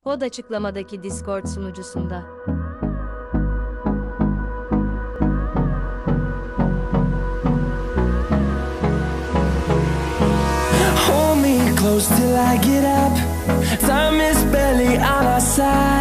Kod açıklamadaki Discord sunucusunda. Hold me close till I get up. Time is barely on our side.